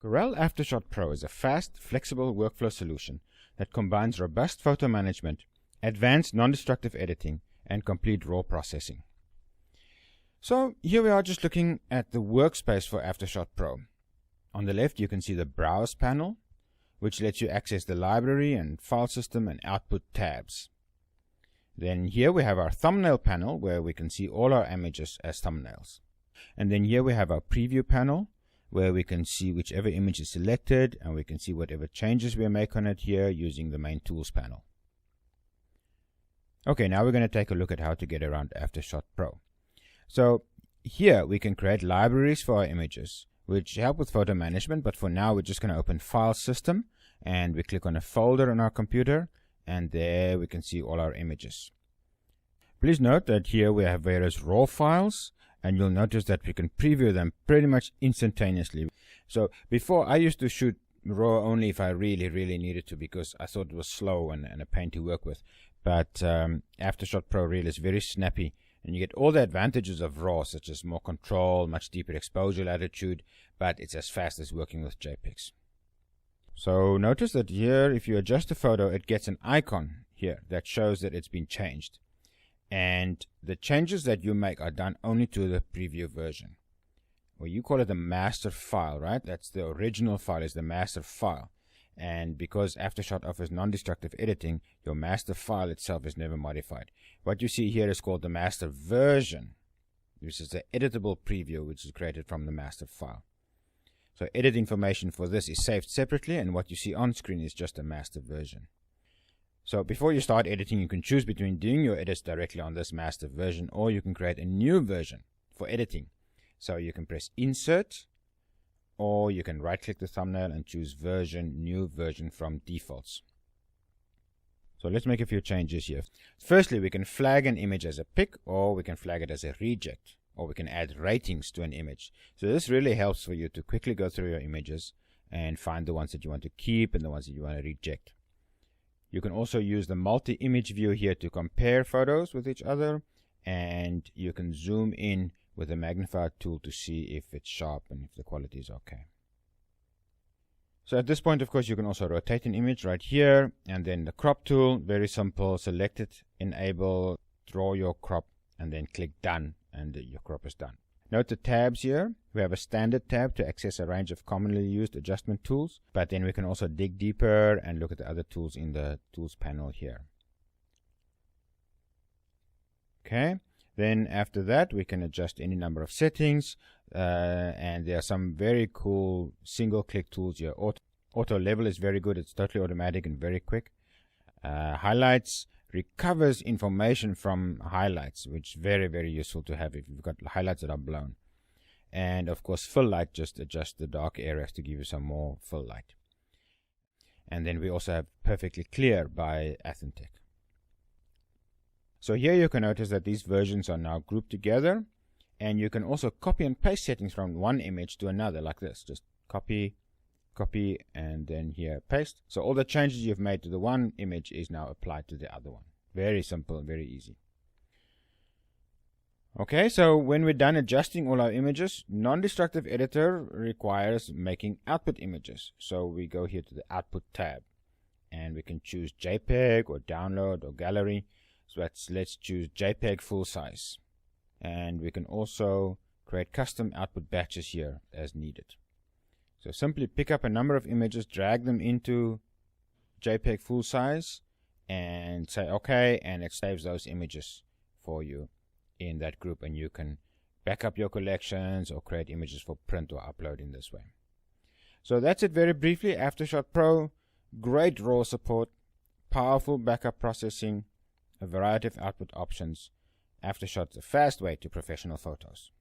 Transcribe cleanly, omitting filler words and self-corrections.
Corel AfterShot Pro is a fast, flexible workflow solution that combines robust photo management, advanced non-destructive editing, and complete raw processing. So here we are just looking at the workspace for AfterShot Pro. On the left you can see the Browse panel, which lets you access the library and file system and output tabs. Then here we have our thumbnail panel, where we can see all our images as thumbnails. And then here we have our preview panel, where we can see whichever image is selected, and we can see whatever changes we make on it here using the main tools panel. Okay, now we're going to take a look at how to get around AfterShot Pro. So here we can create libraries for our images, which help with photo management, but for now we're just going to open File System, and we click on a folder on our computer, and there we can see all our images. Please note that here we have various raw files, and you'll notice that we can preview them pretty much instantaneously. So before, I used to shoot raw only if I really needed to, because I thought it was slow and a pain to work with. But AfterShot Pro Reel is very snappy, and you get all the advantages of raw, such as more control, much deeper exposure latitude, but it's as fast as working with JPEGs. So notice that here, if you adjust the photo, it gets an icon here that shows that it's been changed. And the changes that you make are done only to the preview version. Well, you call it the master file, right? That's the original file, is the master file. And because AfterShot offers non-destructive editing, your master file itself is never modified. What you see here is called the master version. This is the editable preview, which is created from the master file. So edit information for this is saved separately, and what you see on screen is just a master version. So before you start editing, you can choose between doing your edits directly on this master version, or you can create a new version for editing. So you can press Insert, or you can right-click the thumbnail and choose Version, New Version from Defaults. So let's make a few changes here. Firstly, we can flag an image as a pick, or we can flag it as a reject, or we can add ratings to an image. So this really helps for you to quickly go through your images and find the ones that you want to keep and the ones that you want to reject. You can also use the multi-image view here to compare photos with each other, and you can zoom in with the magnifier tool to see if it's sharp and if the quality is okay. So at this point, of course, you can also rotate an image right here, and then the crop tool, very simple, select it, enable, draw your crop, and then click done, and your crop is done. Note the tabs here. We have a standard tab to access a range of commonly used adjustment tools, but then we can also dig deeper and look at the other tools in the tools panel here. Okay, then after that we can adjust any number of settings, and there are some very cool single click tools here. Auto level is very good, it's totally automatic and very quick. Highlights recovers information from highlights, which is very useful to have if you've got highlights that are blown. And of course, fill light just adjusts the dark areas to give you some more fill light. And then we also have perfectly clear by Athentech. So here you can notice that these versions are now grouped together, and you can also copy and paste settings from one image to another like this. Just copy, and then here paste. So all the changes you've made to the one image is now applied to the other one. Very simple and very easy. Okay, so when we're done adjusting all our images, non-destructive editor requires making output images. So we go here to the output tab, and we can choose JPEG or download or gallery. So let's choose JPEG full size. And we can also create custom output batches here as needed. So simply pick up a number of images, drag them into JPEG full size, and say OK, and it saves those images for you in that group, and you can back up your collections or create images for print or upload in this way. So that's it very briefly. AfterShot Pro, great RAW support, powerful backup processing, a variety of output options. AfterShot's a fast way to professional photos.